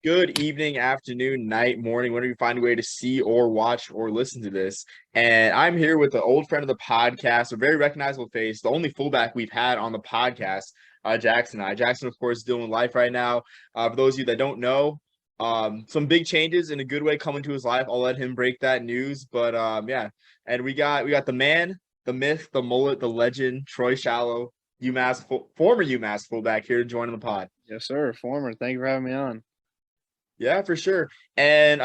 Good evening, afternoon, night, morning, whenever you find a way to see or watch or listen to this. And I'm here with an old friend of the podcast, a very recognizable face, the only fullback we've had on the podcast, Jackson and I. Jackson, of course, is dealing with life right now. For those of you that don't know, some big changes in a good way coming to his life. I'll let him break that news. But yeah, and we got the man, the myth, the mullet, the legend, Troy Shallow, former UMass fullback here to join on the pod. Yes, sir. Former. Thank you for having me on. Yeah, for sure. And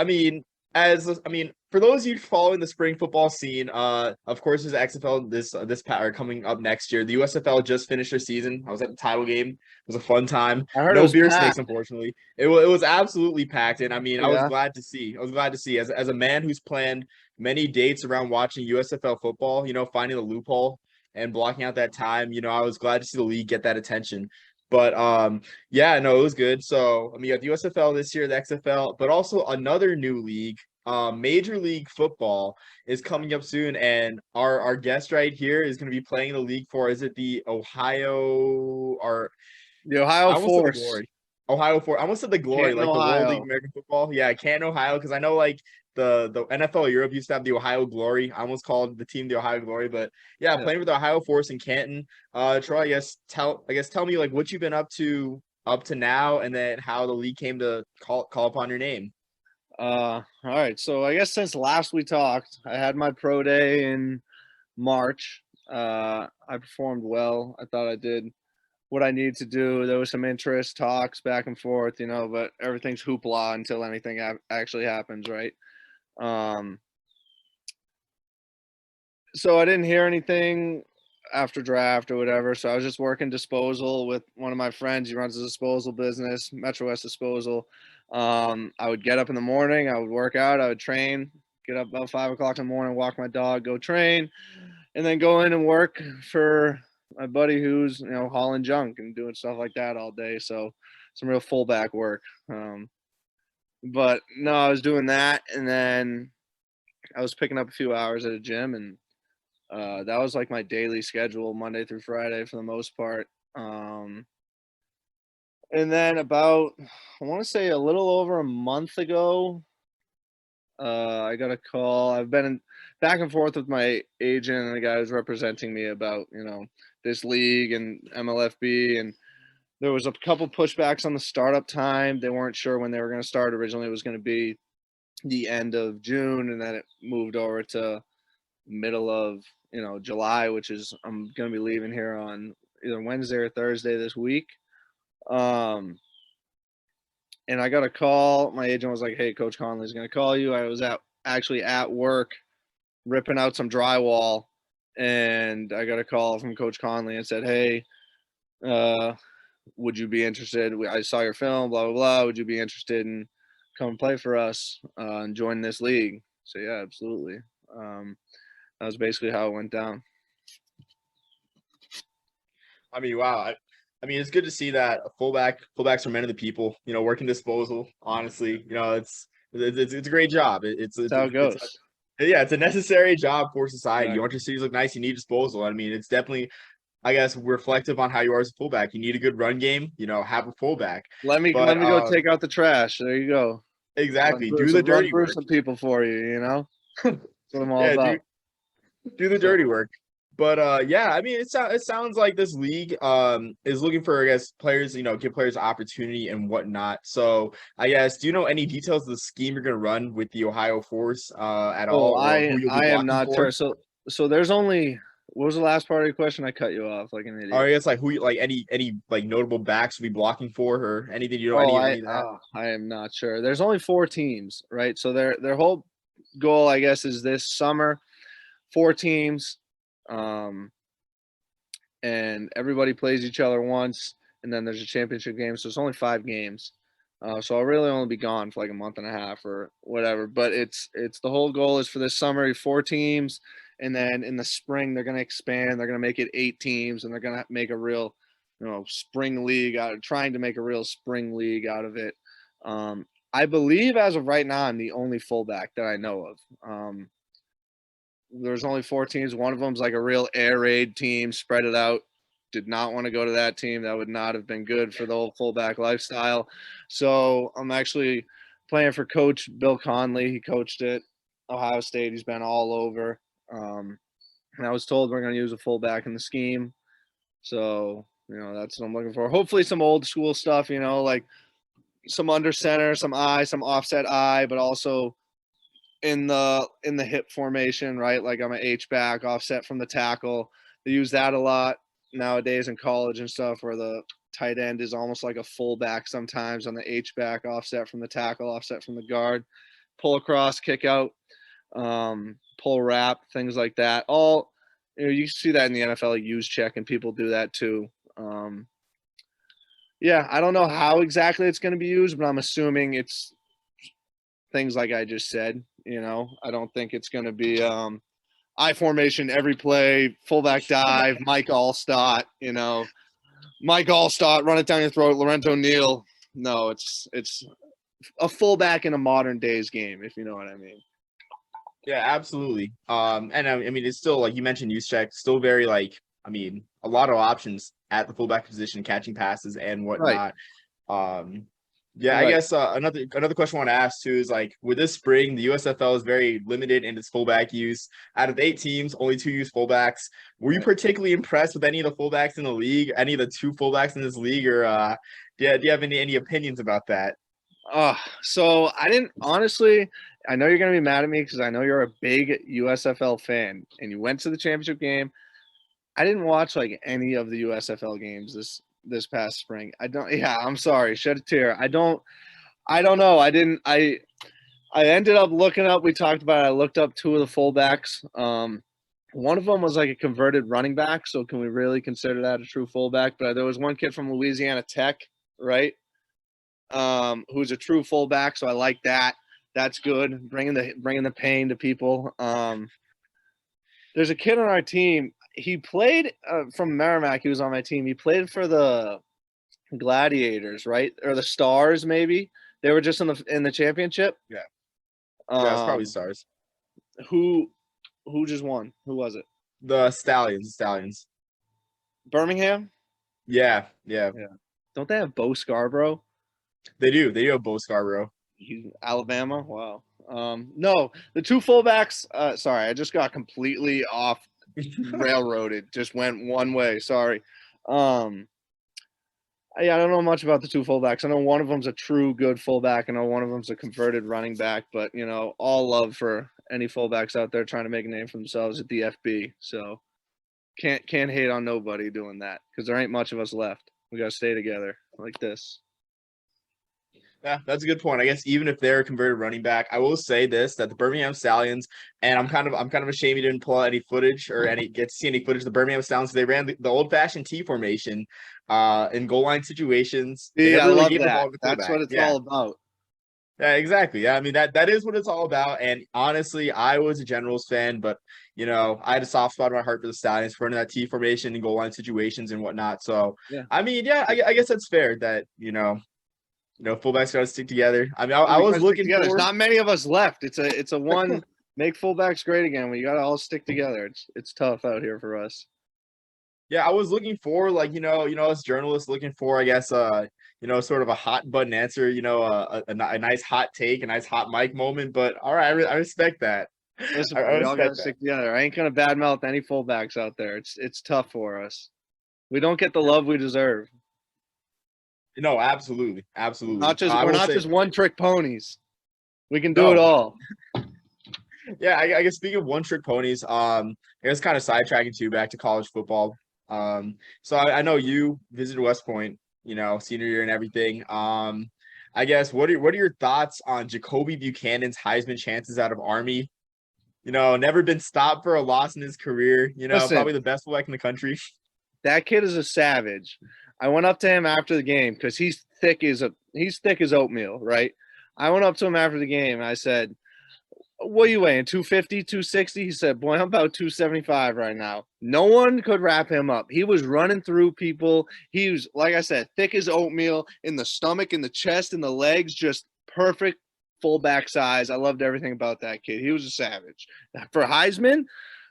for those of you following the spring football scene, of course, there's XFL this pattern coming up next year. The USFL just finished their season. I was at the title game. It was a fun time. I heard it No was beer snakes, packed. unfortunately. It was absolutely packed, and I was Yeah. glad to see. I was glad to see as a man who's planned many dates around watching USFL football. Finding the loophole and blocking out that time. I was glad to see the league get that attention. But yeah, no, it was good. So, you got the USFL this year, the XFL, but also another new league, Major League Football is coming up soon. And our guest right here is going to be playing the league for, is it the Ohio, or The Ohio I almost said the Force. Glory. Ohio for I almost said the Glory, Canton, like the World League Ohio. American Football. Yeah, Canton, Ohio, because I know like the NFL Europe used to have the Ohio Glory. I almost called the team the Ohio Glory, but yeah, Yeah. playing with the Ohio Force in Canton. Troy, I guess tell me like what you've been up to now, and then how the league came to call upon your name. All right. So I guess since last we talked, I had my pro day in March. I performed well. I thought I did what I needed to do. There was some interest, talks back and forth, but everything's hoopla until anything actually happens, right? Um, so I didn't hear anything after draft or whatever. So I was just working disposal with one of my friends. He runs a disposal business, Metro West Disposal. I would get up in the morning, I would work out, I would train, get up about 5 o'clock in the morning, walk my dog, go train, and then go in and work for my buddy who's hauling junk and doing stuff like that all day. So some real fullback work. But no, I was doing that, and then I was picking up a few hours at a gym, and that was like my daily schedule, Monday through Friday for the most part. And then about, I want to say a little over a month ago, I got a call. I've been back and forth with my agent and the guy who's representing me about, this league and MLFB. And there was a couple pushbacks on the startup time. They weren't sure when they were going to start. Originally, it was going to be the end of June, and then it moved over to middle of July, which is I'm gonna be leaving here on either Wednesday or Thursday this week. Um, and I got a call. My agent was like, "Hey, Coach Conley's gonna call you." I was actually at work ripping out some drywall, and I got a call from Coach Conley and said, "Hey, uh, would you be interested? I saw your film, blah blah blah. Would you be interested in come play for us and join this league?" So yeah, absolutely. That was basically how it went down. Wow. It's good to see that fullbacks are men of the people. Working disposal. Honestly, it's a great job. That's how it goes. Yeah, it's a necessary job for society. You want Exactly. your cities look nice, you need disposal. It's definitely, I guess, reflective on how you are as a fullback. You need a good run game. Have a fullback. Let me But let me go take out the trash. There you go. exactly, do the Run dirty through work. some people for you. That's what I'm all Yeah, do about. do the So dirty work. But yeah, it sounds like this league is looking for, I guess, players, give players opportunity and whatnot. So I guess, do you know any details of the scheme you're gonna run with the Ohio Force at oh, all, or I who you'll be I am blocking not sure. for? So there's only what was the last part of your question? I cut you off like an Or idiot. I guess like any like notable backs will be blocking for, or anything, Oh, any of that. I am not sure. There's only 4 teams, right? So their whole goal, I guess, is this summer, 4 teams. Um, and everybody plays each other once, and then there's a championship game. So it's only 5 games. So I'll really only be gone for like a month and a half or whatever. But it's the whole goal is for this summer 4 teams, and then in the spring they're gonna expand. They're gonna make it 8 teams, and they're gonna make a real, spring league out. Trying to make a real spring league out of it. I believe as of right now, I'm the only fullback that I know of. There's only 4 teams. One of them's like a real air raid team, spread it out. did not want to go to that team. That would not have been good for the whole fullback lifestyle. So I'm actually playing for Coach Bill Conley. He coached at Ohio State. He's been all over. And I was told we're going to use a fullback in the scheme. So, that's what I'm looking for. Hopefully some old school stuff, like some under center, some offset eye, but also in the hip formation, right? Like I'm an H back, offset from the tackle. They use that a lot nowadays in college and stuff, where the tight end is almost like a fullback sometimes on the H back, offset from the tackle, offset from the guard, pull across, kick out, pull wrap, things like that. All you see that in the NFL use check, and people do that too. Yeah, I don't know how exactly it's going to be used, but I'm assuming it's things like I just said. I don't think it's going to be I formation every play, fullback dive, Mike Allstott, Mike Allstott, run it down your throat, Lorenzo Neal. No, it's a fullback in a modern days game, if you know what I mean. Yeah, absolutely. And I mean, it's still like you mentioned, use check, still very a lot of options at the fullback position, catching passes and whatnot. Right. Yeah, right. I guess another question I want to ask too is with this spring, the USFL is very limited in its fullback use. Out of the 8 teams, only 2 use fullbacks. Were you particularly impressed with any of the fullbacks in the league? Any of the 2 fullbacks in this league, or do you have any opinions about that? So I didn't honestly. I know you're gonna be mad at me because I know you're a big USFL fan and you went to the championship game. I didn't watch any of the USFL games this past spring. I'm sorry. Shed a tear. I don't know. I ended up looking up. We talked about it. I looked up 2 of the fullbacks. One of them was a converted running back. So can we really consider that a true fullback? But there was one kid from Louisiana Tech, right? Who's a true fullback. So I like that. That's good. Bringing the pain to people. There's a kid on our team. He played from Merrimack. He was on my team. He played for the Gladiators, right? Or the Stars, maybe. They were just in the championship. Yeah. Yeah, it's probably Stars. Who just won? Who was it? The Stallions. Birmingham? Yeah. Don't they have Bo Scarborough? They do. They do have Bo Scarborough. He's Alabama? Wow. No, the 2 fullbacks, sorry, I just got completely off railroaded. Just went one way. Sorry. I don't know much about the 2 fullbacks. I know one of them's a true good fullback. I know one of them's a converted running back. But all love for any fullbacks out there trying to make a name for themselves at the FB. So can't hate on nobody doing that because there ain't much of us left. We gotta stay together like this. Yeah, that's a good point. I guess even if they're a converted running back, I will say this: that the Birmingham Stallions, and I'm kind of ashamed you didn't pull out any footage or get to see any footage. The Birmingham Stallions, they ran the old-fashioned T formation in goal line situations. Yeah, I love that. That's what it's all about. Yeah, exactly. Yeah, I mean that is what it's all about. And honestly, I was a Generals fan, but I had a soft spot in my heart for the Stallions for running that T formation in goal line situations and whatnot. So yeah. I mean, I guess that's fair that fullbacks got to stick together. I mean, I was looking for. There's not many of us left. It's a one make fullbacks great again. We got to all stick together. It's tough out here for us. Yeah, I was looking for us journalists looking for, I guess, sort of a hot button answer, a nice hot take, a nice hot mic moment. But all right, I respect that. Listen, we all got to stick together. I ain't gonna badmouth any fullbacks out there. It's tough for us. We don't get the love we deserve. No, absolutely. We're not just one-trick ponies. We can do it all. Yeah, I guess speaking of one-trick ponies, I guess kind of sidetracking too back to college football. So I know you visited West Point, senior year and everything. I guess what are your thoughts on Jacoby Buchanan's Heisman chances out of Army? Never been stopped for a loss in his career. Listen, probably the best fullback in the country. That kid is a savage. I went up to him after the game because he's thick as oatmeal, right? I went up to him after the game. I said, "What are you weighing? 250, 260?" He said, "Boy, I'm about 275 right now." No one could wrap him up. He was running through people. He was, like I said, thick as oatmeal in the stomach, in the chest, in the legs, just perfect fullback size. I loved everything about that kid. He was a savage. For Heisman,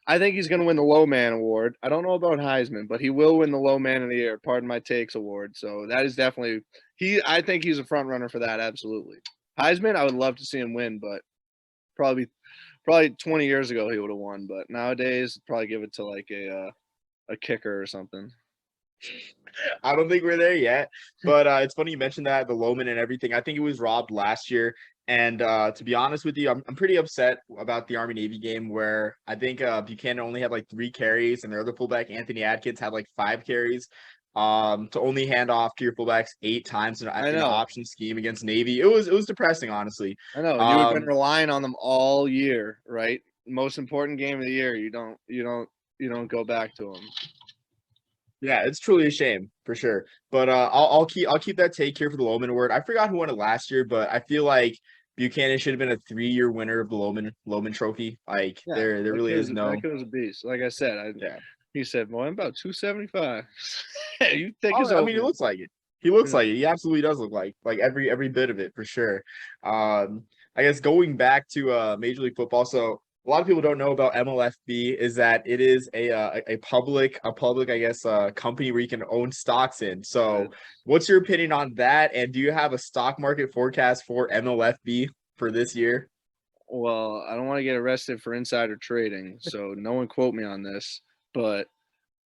I think he's going to win the Low Man Award. I don't know about Heisman, but he will win the Low Man of the Year, Pardon My Takes Award. So that is definitely I think he's a front runner for that. Absolutely. Heisman, I would love to see him win, but probably 20 years ago he would have won. But nowadays, probably give it to like a kicker or something. I don't think we're there yet, but it's funny you mentioned that the Loman and everything. I think it was robbed last year, and to be honest with you, I'm pretty upset about the Army Navy game where I think Buchanan only had like 3 carries, and their other fullback Anthony Adkins had like 5 carries. To only hand off to your fullbacks 8 times in I an know. option scheme against Navy, it was depressing, honestly. I know. And you had been relying on them all year, right? Most important game of the year. You don't go back to them. Yeah, it's truly a shame for sure. But I'll keep that take here for the Loman Award. I forgot who won it last year, but I feel like Buchanan should have been a 3-year winner of the Loman Trophy. Like Yeah, there really is no. that kid was a beast. Like I said, Yeah. he said, "Boy, I'm about 275." You think Oh, his I mean, he oatmeal. looks like it. He looks Yeah. like it. He absolutely does look like every bit of it for sure. I guess going back to Major League Football, so a lot of people don't know about MLFB is that it is a public I guess company where you can own stocks in. So, what's your opinion on that? And do you have a stock market forecast for MLFB for this year? Well, I don't want to get arrested for insider trading, so no one quote me on this. But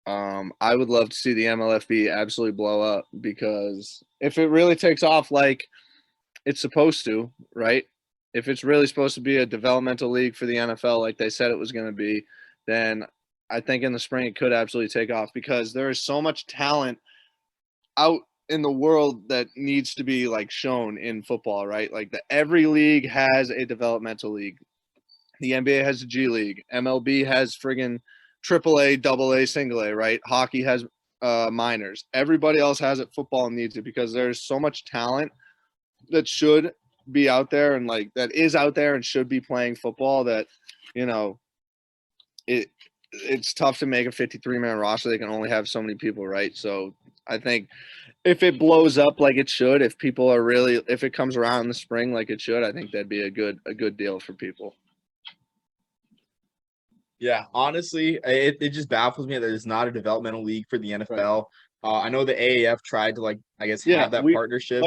I would love to see the MLFB absolutely blow up because if it really takes off like it's supposed to, right? If it's really supposed to be a developmental league for the NFL, like they said it was going to be, then I think in the spring it could absolutely take off because there is so much talent out in the world that needs to be like shown in football, right? Like every league has a developmental league. The NBA has a G League. MLB has friggin' AAA, AA, single A, right? Hockey has minors. Everybody else has it. Football needs it because there's so much talent that should be out there and like that is out there and should be playing football that, you know, it's tough to make a 53-man roster. They can only have so many people, right? So I think if it blows up like it should, if it comes around in the spring like it should, I think that'd be a good deal for people. Yeah, honestly, it just baffles me that there's not a developmental league for the NFL. Right. I know the AAF tried to I guess have that partnership.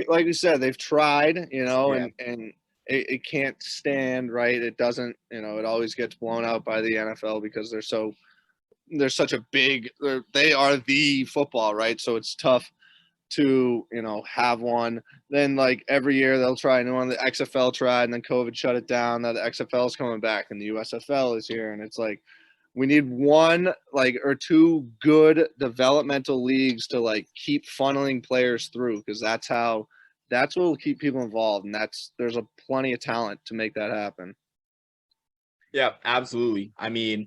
Like we said, they've tried, and it can't stand, right? It doesn't, it always gets blown out by the NFL because they're such a big, they are the football, right? So it's tough to have one. Then like every year they'll try a new one. The XFL tried, and then COVID shut it down. Now the XFL is coming back, and the USFL is here, and it's like we need one or two good developmental leagues to keep funneling players through because that's what will keep people involved, and there's a plenty of talent to make that happen. Yeah, absolutely. I mean,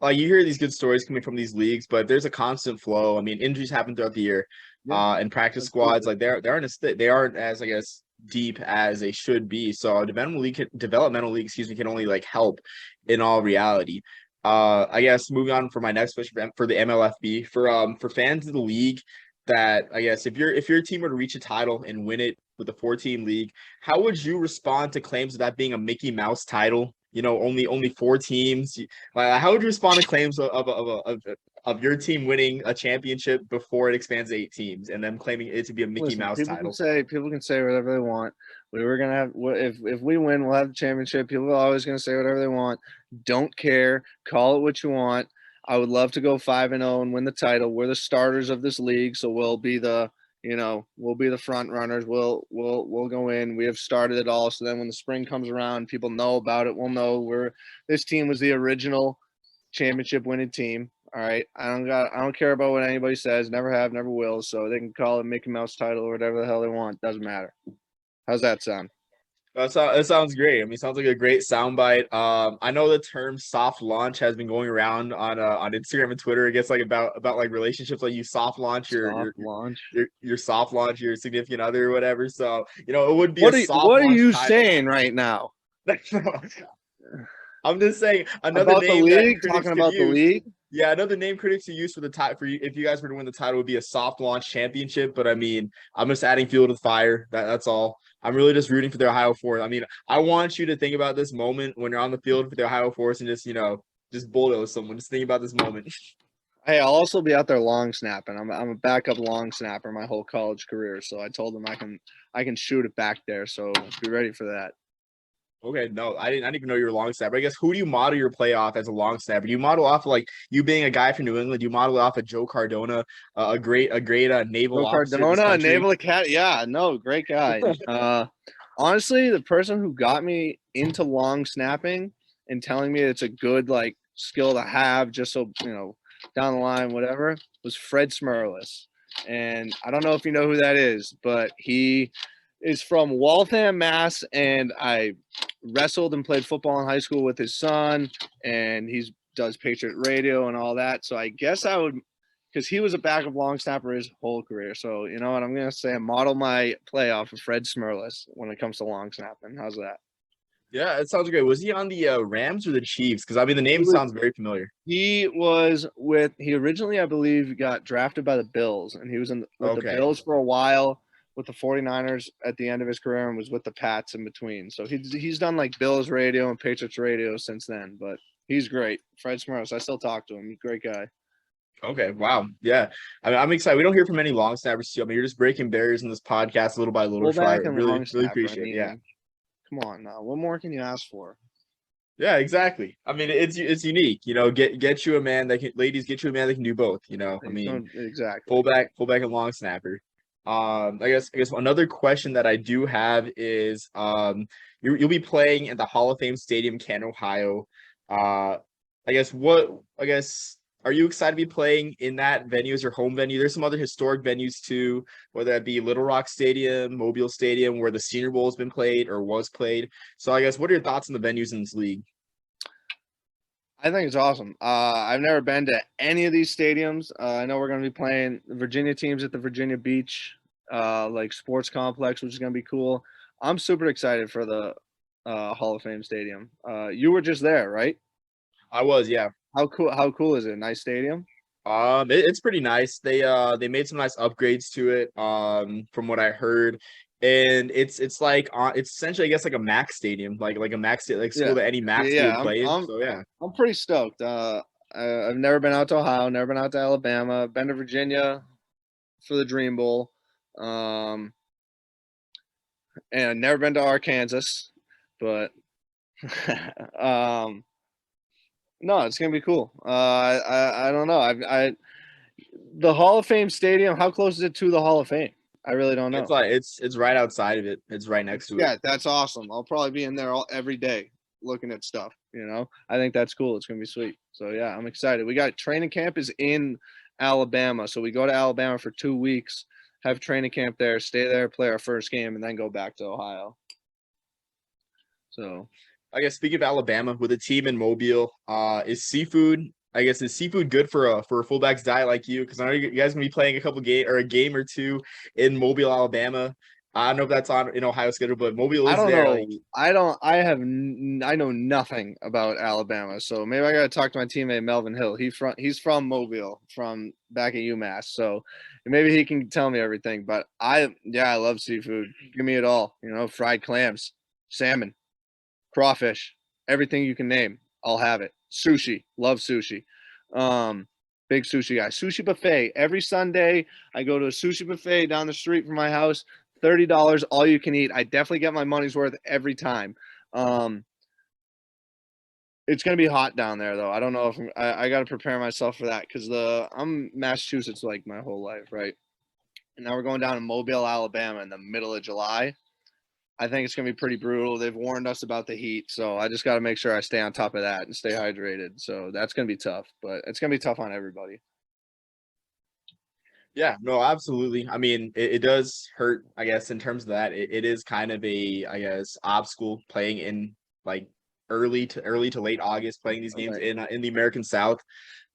you hear these good stories coming from these leagues, but there's a constant flow. I mean, injuries happen throughout the year. And practice squads, they aren't as, I guess, deep as they should be. So a developmental league, can only help in all reality. I guess moving on for my next question for the MLFB for fans of the league that I guess if your team were to reach a title and win it with a 14 league, how would you respond to claims of that being a Mickey Mouse title? Only 4 teams. How would you respond to claims of your team winning a championship before it expands to 8 teams and them claiming it to be a Mickey Mouse title? People can say whatever they want. We were gonna have if we win, we'll have the championship. People are always gonna say whatever they want. Don't care. Call it what you want. I would love to go 5-0 and win the title. We're the starters of this league, so we'll be the front runners. We'll go in. We have started it all. So then when the spring comes around, people know about it. We'll know this team was the original championship winning team. All right. I don't care about what anybody says. Never have, never will. So they can call it Mickey Mouse title or whatever the hell they want. Doesn't matter. How's that sound? That sounds great. I mean, it sounds like a great soundbite. I know the term soft launch has been going around on Instagram and Twitter. I guess about relationships, you soft launch your soft launch your significant other or whatever. So it would be what are you saying right now? I'm just saying another about name the league. Talking about the league. Yeah, another name critics to use for the title if you guys were to win the title would be a soft launch championship. But I mean, I'm just adding fuel to the fire. That's all. I'm really just rooting for the Ohio Force. I mean, I want you to think about this moment when you're on the field for the Ohio Force and just just bulldoze someone. Just think about this moment. Hey, I'll also be out there long snapping. I'm a backup long snapper my whole college career, so I told them I can shoot it back there. So be ready for that. Okay, no, I didn't even know you were a long snapper. I guess who do you model your play off as a long snapper? Do you model off of, like, you being a guy from New England? Do you model off of Joe Cardona, a great naval Joe officer of this Cardona, country? Naval Academy. Yeah, no, great guy. Honestly, the person who got me into long snapping and telling me it's a good like skill to have, just so down the line, whatever, was Fred Smirlis. And I don't know if you know who that is, but he is from Waltham, Mass, and I wrestled and played football in high school with his son, and he's does Patriot Radio and all that. So I guess I would, because he was a backup long snapper his whole career. So you know what I'm gonna say? I model my play off of Fred Smirlis when it comes to long snapping. How's that? Yeah, it sounds great. Was he on the Rams or the Chiefs? Because I mean, the He name was sounds very familiar. he originally, I believe, got drafted by the Bills, and he was with the Okay. Bills for a while, with the 49ers at the end of his career, and was with the Pats in between. So he's done like Bills radio and Patriots radio since then, but he's great. Fred Smirlis, I still talk to him. He's a great guy. Okay. Wow. Yeah. I mean, I'm excited. We don't hear from many long snappers too. I mean, you're just breaking barriers in this podcast little by little. So I Fullback and really, long really snapper. I appreciate it. Yeah. mean, come on now. What more can you ask for? Yeah, exactly. I mean, it's unique. Get you a man that can, ladies, get you a man that can do both. I mean, Exactly. fullback and long snapper. I guess another question that I do have is you'll be playing at the Hall of Fame Stadium, Canton, Ohio. Uh I guess are you excited to be playing in that venue as your home venue? There's some other historic venues too, whether that be Little Rock Stadium, Mobile Stadium, where the Senior Bowl has been played or was played. So I guess what are your thoughts on the venues in this league? I think it's awesome. I've never been to any of these stadiums. I know we're going to be playing the Virginia teams at the Virginia Beach, like sports complex, which is going to be cool. I'm super excited for the Hall of Fame Stadium. You were just there, right? I was, yeah. How cool? How cool is it? Nice stadium. It's pretty nice. They made some nice upgrades to it, from what I heard. And it's like it's essentially, I guess, like a MAC stadium, like a like school Yeah, that any MAC school yeah. would play in. So yeah. I'm pretty stoked. I've never been out to Ohio, never been out to Alabama, been to Virginia for the Dream Bowl, um, and never been to Arkansas, but um, no, it's gonna be cool. I don't know. The Hall of Fame Stadium. How close is it to the Hall of Fame? I really don't It's know. like it's right outside of it. It's right next to it. Yeah, that's awesome. I'll probably be in there every day looking at stuff. I think that's cool. It's gonna be sweet. So yeah, I'm excited. We got training camp is in Alabama, so we go to Alabama for 2 weeks, have training camp there, stay there, play our first game, and then go back to Ohio. So I guess speaking of Alabama, with a team in Mobile, is seafood good for a fullback's diet like you? Because I know you guys gonna be playing a game or two in Mobile, Alabama. I don't know if that's on in Ohio schedule, but Mobile I is don't there. know. Like, I know nothing about Alabama, so maybe I got to talk to my teammate Melvin Hill. He's from Mobile, from back at UMass, so maybe he can tell me everything. But I love seafood. Give me it all. Fried clams, salmon, crawfish, everything you can name. I'll have it. Sushi, love sushi. Um, Big sushi guy. Sushi buffet every Sunday. I go to a sushi buffet down the street from my house. $30, all you can eat. I definitely get my money's worth every time. Um, it's gonna be hot down there though. I don't know if I got to prepare myself for that because I'm Massachusetts like my whole life, right? And now we're going down to Mobile, Alabama in the middle of July. I think it's gonna be pretty brutal. They've warned us about the heat, so I just got to make sure I stay on top of that and stay hydrated. So that's gonna be tough, but it's gonna be tough on everybody. yeah, no, absolutely. I mean, it does hurt, I guess, in terms of that. It is kind of a, I guess, obstacle playing in like early to late August, playing these games Right, in the American South.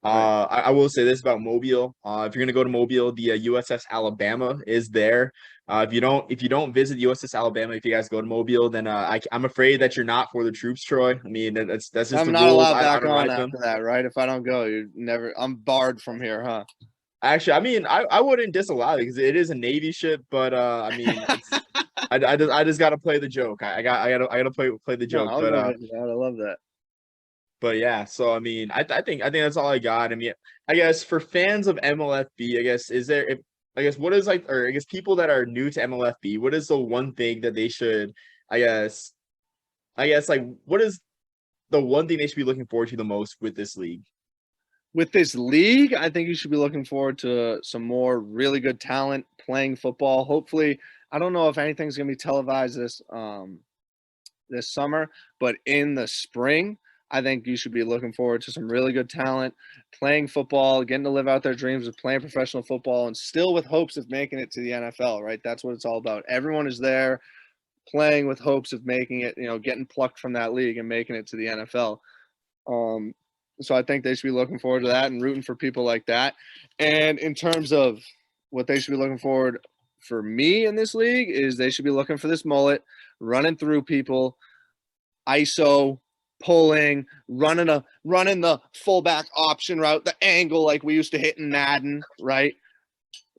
right. I will say this about Mobile. If you're gonna go to Mobile, the USS Alabama is there. If you don't visit USS Alabama, if you guys go to Mobile, then I'm afraid that you're not for the troops, Troy. I mean, that's just I'm the not rules. allowed I back don't on write them. after that, right? If I don't go, you never. I'm barred from here, huh? Actually, I mean, I wouldn't disallow it because it is a Navy ship, but I mean, I just gotta play the joke. I gotta play the No, joke, I'll but go ahead with that. I love that. But yeah, so I mean, I think that's all I got. I mean, I guess for fans of MLFB, I guess is there if I guess what is like, or I guess people that are new to MLFB, what is the one thing that they should, I guess, like what is the one thing they should be looking forward to the most with this league? With this league, I think you should be looking forward to some more really good talent playing football. Hopefully, I don't know if anything's going to be televised this summer, but in the spring, I think you should be looking forward to some really good talent playing football, getting to live out their dreams of playing professional football, and still with hopes of making it to the NFL. Right? That's what it's all about. Everyone is there playing with hopes of making it. Getting plucked from that league and making it to the NFL. Um, so I think they should be looking forward to that and rooting for people like that. And in terms of what they should be looking forward for me in this league is they should be looking for this mullet, running through people, ISO, pulling, running the fullback option route, the angle like we used to hit in Madden, right?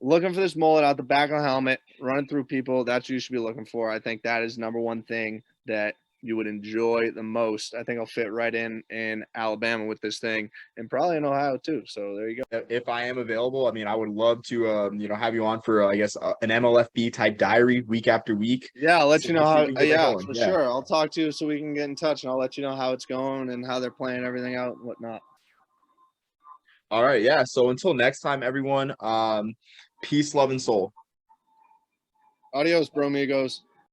Looking for this mullet out the back of the helmet, running through people. That's what you should be looking for. I think that is number one thing that you would enjoy the most. I think I'll fit right in Alabama with this thing, and probably in Ohio too. So there you go. If I am available, I mean, I would love to, have you on for, I guess, an MLFB type diary week after week. Yeah, I'll let So you we know can see if how. we can get that Yeah, going. for Yeah. sure. I'll talk to you so we can get in touch, and I'll let you know how it's going and how they're playing everything out and whatnot. All right. Yeah. So until next time, everyone, peace, love, and soul. Adios, bro, amigos.